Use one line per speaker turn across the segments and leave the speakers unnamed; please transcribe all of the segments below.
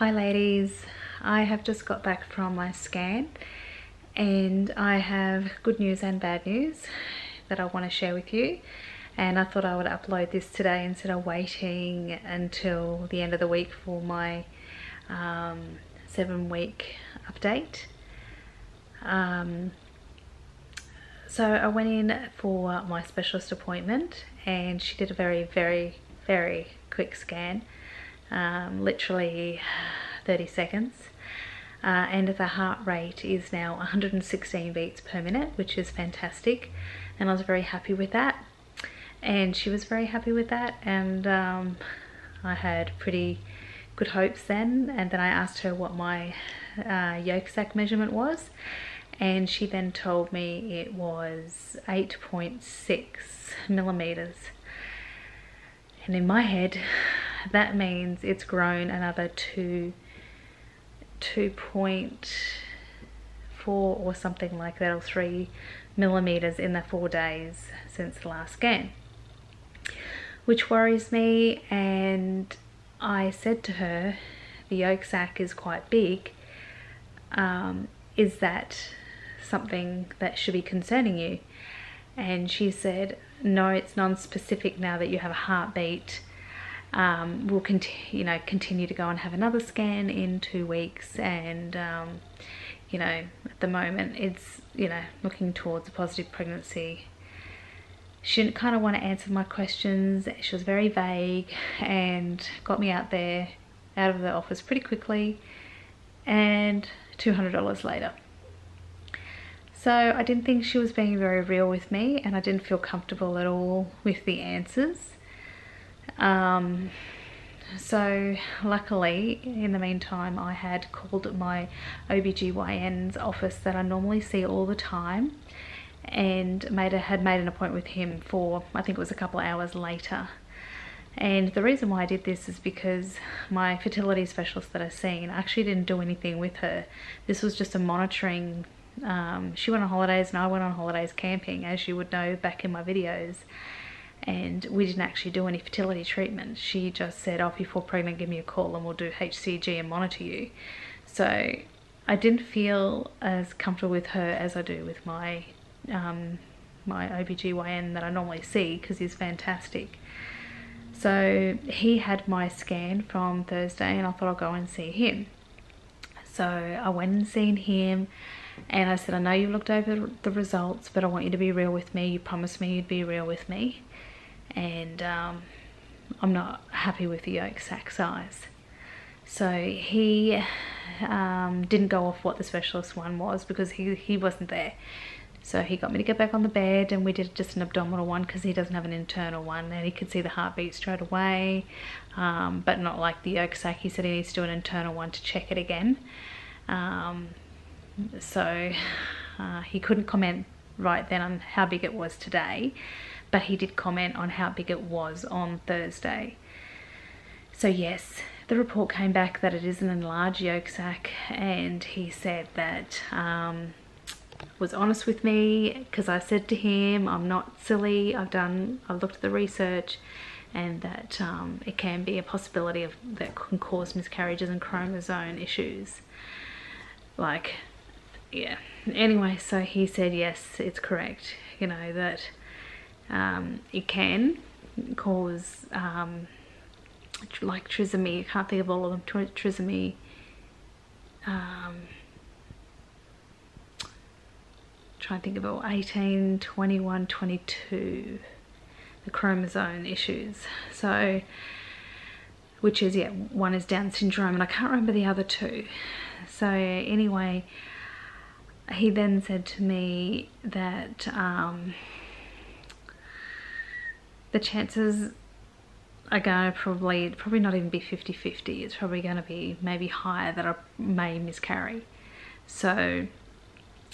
Hi ladies, I have just got back from my scan and I have good news and bad news that I want to share with you, and I thought I would upload this today instead of waiting until the end of the week for my 7-week update. So I went in for my specialist appointment and she did a very quick scan. Literally 30 seconds, and the heart rate is now 116 beats per minute, which is fantastic, and I was very happy with that, and she was very happy with that, and I had pretty good hopes then. And then I asked her what my yolk sac measurement was, and she then told me it was 8.6 millimeters, and in my head that means it's grown another 2.4 or something like that, or 3 millimeters in the 4 days since the last scan, which worries me. And I said to her, the yolk sac is quite big. Is that something that should be concerning you? And she said, no, it's non-specific now that you have a heartbeat. We'll continue to go and have another scan in 2 weeks, and at the moment it's looking towards a positive pregnancy. She didn't kind of want to answer my questions. She was very vague and got me out of the office pretty quickly, and $200 later. So I didn't think she was being very real with me, and I didn't feel comfortable at all with the answers. So luckily in the meantime I had called my OBGYN's office that I normally see all the time, and had made an appointment with him for, I think it was a couple of hours later. And the reason why I did this is because my fertility specialist that I've seen actually didn't do anything with her. This was just a monitoring. She went on holidays and I went on holidays camping, as you would know back in my videos, and we didn't actually do any fertility treatment. She just said, oh, if you fall pregnant, give me a call and we'll do HCG and monitor you. So I didn't feel as comfortable with her as I do with my my OBGYN that I normally see, because he's fantastic. So he had my scan from Thursday and I thought I'll go and see him. So I went and seen him, and I said, I know you looked over the results, but I want you to be real with me. You promised me you'd be real with me, and I'm not happy with the yolk sac size. So he didn't go off what the specialist one was, because he wasn't there. So he got me to get back on the bed, and we did just an abdominal one because he doesn't have an internal one, and he could see the heartbeat straight away, but not like the yolk sac. He said he needs to do an internal one to check it again. So he couldn't comment right then on how big it was today, but he did comment on how big it was on Thursday. So yes, the report came back that it is an enlarged yolk sac, and he said that was honest with me, because I said to him, I'm not silly, I've looked at the research, and that it can be a possibility that can cause miscarriages and chromosome issues. Like, yeah. Anyway, so he said yes, it's correct, that it can cause like trisomy, I can't think of all of them, trisomy, trying to think of all, 18, 21, 22, the chromosome issues. So, which is, yeah, one is Down syndrome, and I can't remember the other two. So anyway, he then said to me that the chances are going to probably not even be 50-50. It's probably going to be maybe higher that I may miscarry. So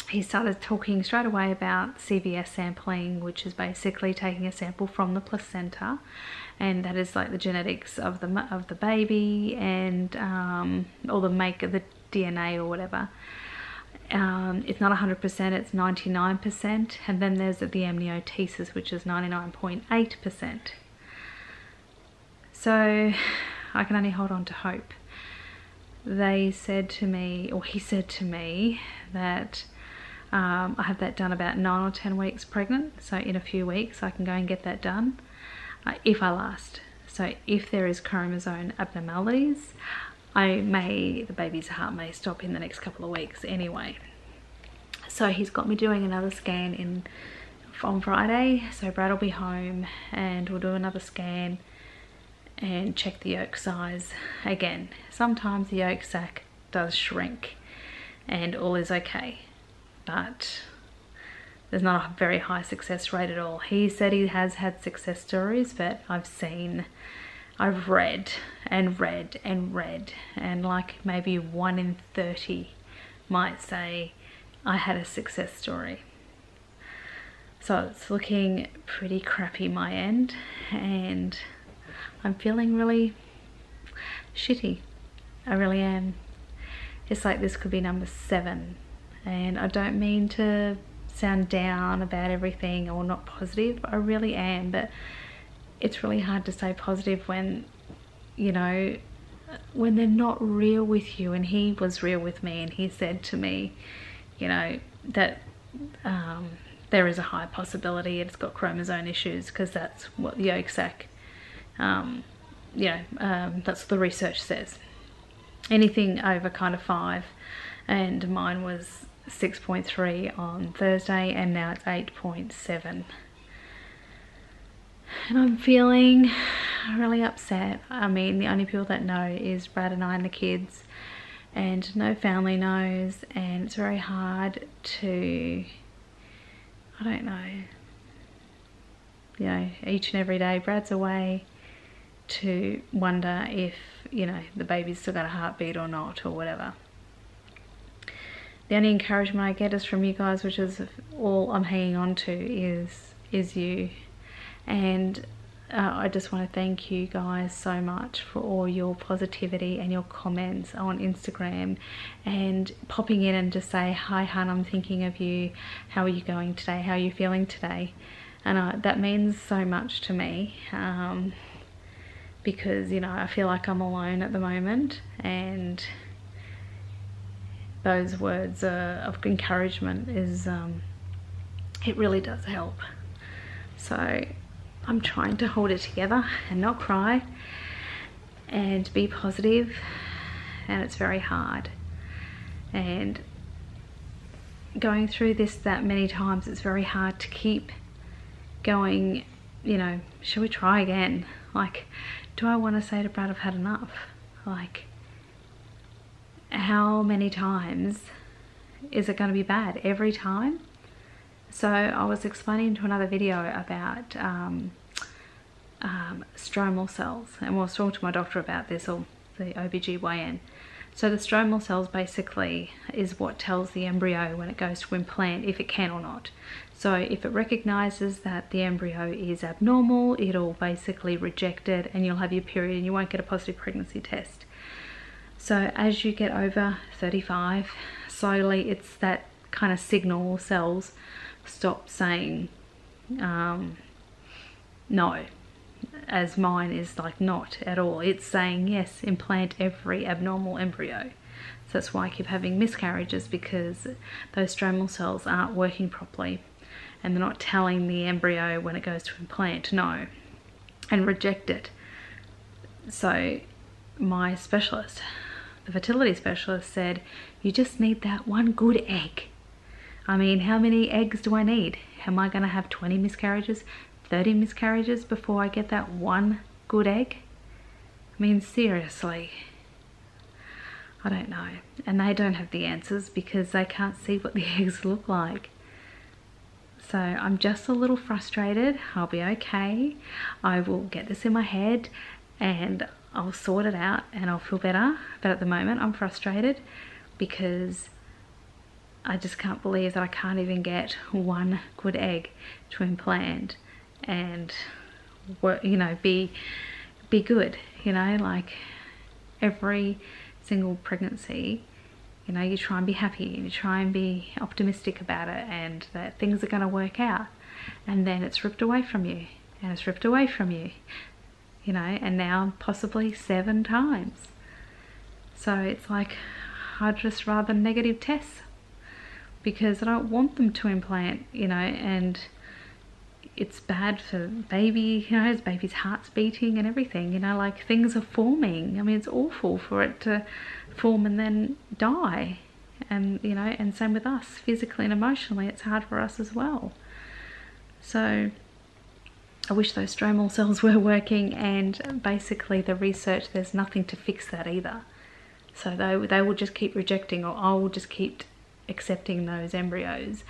he started talking straight away about CVS sampling, which is basically taking a sample from the placenta, and that is like the genetics of the baby, and or the make of the DNA or whatever. It's not 100%, it's 99%, and then there's the amniotesis, which is 99.8%. So I can only hold on to hope. they said to me, or he said to me, that I have that done about 9 or 10 weeks pregnant, so in a few weeks I can go and get that done if I last. So if there is chromosome abnormalities, the baby's heart may stop in the next couple of weeks anyway. So he's got me doing another scan on Friday, so Brad will be home and we'll do another scan and check the yolk size again. Sometimes the yolk sac does shrink and all is okay, but there's not a very high success rate at all. He said he has had success stories, but I've read and read and read, and like maybe 1 in 30 might say I had a success story. So it's looking pretty crappy my end, and I'm feeling really shitty. I really am. It's like this could be number 7, and I don't mean to sound down about everything or not positive. I really am, but it's really hard to stay positive when, you know, when they're not real with you. And he was real with me, and he said to me, you know, that there is a high possibility it's got chromosome issues, because that's what the yolk sac, that's what the research says. Anything over kind of 5, and mine was 6.3 on Thursday, and now it's 8.7. And I'm feeling really upset. I mean, the only people that know is Brad and I and the kids, and no family knows, and it's very hard to, I don't know, you know, each and every day Brad's away, to wonder if, you know, the baby's still got a heartbeat or not, or whatever. The only encouragement I get is from you guys, which is all I'm hanging on to, is you. And I just want to thank you guys so much for all your positivity and your comments on Instagram, and popping in and just say, hi hun, I'm thinking of you, how are you going today, how are you feeling today? And that means so much to me, because, you know, I feel like I'm alone at the moment, and those words of encouragement is, it really does help. So I'm trying to hold it together and not cry and be positive, and it's very hard. And going through this that many times, it's very hard to keep going, you know, shall we try again? Like, do I want to say to Brad, I've had enough? Like, how many times is it going to be bad? Every time? So I was explaining to another video about stromal cells, and I was talking to my doctor about this, or the OBGYN. So the stromal cells basically is what tells the embryo when it goes to implant if it can or not. So if it recognizes that the embryo is abnormal, it'll basically reject it, and you'll have your period and you won't get a positive pregnancy test. So as you get over 35, slowly it's that kind of signal, cells stop saying no, as mine is like not at all. It's saying yes, implant every abnormal embryo. So that's why I keep having miscarriages, because those stromal cells aren't working properly, and they're not telling the embryo when it goes to implant no, and reject it. So my specialist, the fertility specialist, said, you just need that one good egg. I mean, how many eggs do I need? Am I going to have 20 miscarriages, 30 miscarriages before I get that one good egg? I mean, seriously. I don't know. And they don't have the answers because they can't see what the eggs look like. So I'm just a little frustrated. I'll be okay. I will get this in my head and I'll sort it out and I'll feel better. But at the moment I'm frustrated because I just can't believe that I can't even get one good egg to implant and work, you know, be good, you know, like every single pregnancy, you know, you try and be happy and you try and be optimistic about it and that things are going to work out, and then it's ripped away from you and it's ripped away from you, you know, and now possibly 7 times. So it's like, I'd just rather negative tests, because I don't want them to implant, you know, and it's bad for baby, you know, his baby's heart's beating and everything, you know, like things are forming. I mean, it's awful for it to form and then die. And, you know, and same with us, physically and emotionally, it's hard for us as well. So I wish those stromal cells were working, and basically the research, there's nothing to fix that either. So they will just keep rejecting, or I will just keep accepting those embryos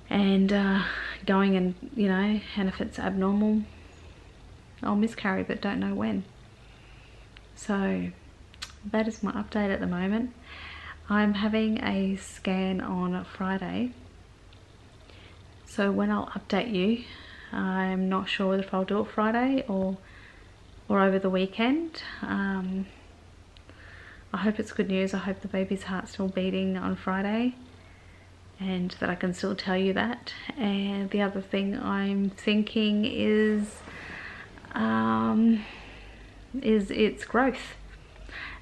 and going, and, you know, and if it's abnormal, I'll miscarry, but don't know when. So that is my update at the moment. I'm having a scan on Friday, so when I'll update you, I'm not sure if I'll do it Friday or over the weekend. I hope it's good news. I hope the baby's heart's still beating on Friday, and that I can still tell you that. And the other thing I'm thinking is its growth.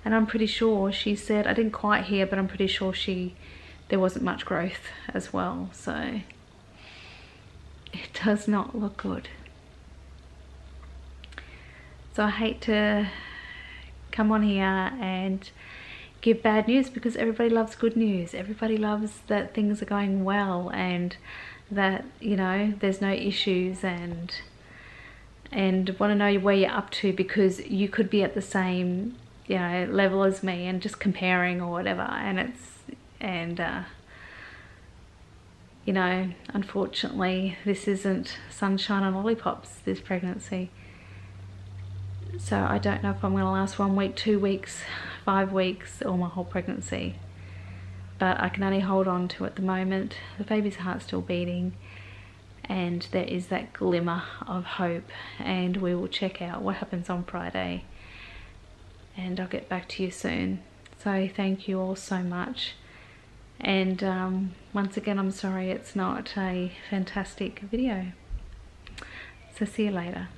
And I'm pretty sure she said, I didn't quite hear, but I'm pretty sure there wasn't much growth as well. So it does not look good. So I hate to come on here and give bad news, because everybody loves good news. Everybody loves that things are going well, and that, you know, there's no issues, and want to know where you're up to, because you could be at the same, you know, level as me, and just comparing or whatever. And you know, unfortunately, this isn't sunshine and lollipops, this pregnancy. So I don't know if I'm going to last 1 week, 2 weeks, 5 weeks, or my whole pregnancy. But I can only hold on to at the moment. The baby's heart's still beating, and there is that glimmer of hope, and we will check out what happens on Friday, and I'll get back to you soon. So thank you all so much. And once again, I'm sorry it's not a fantastic video. So see you later.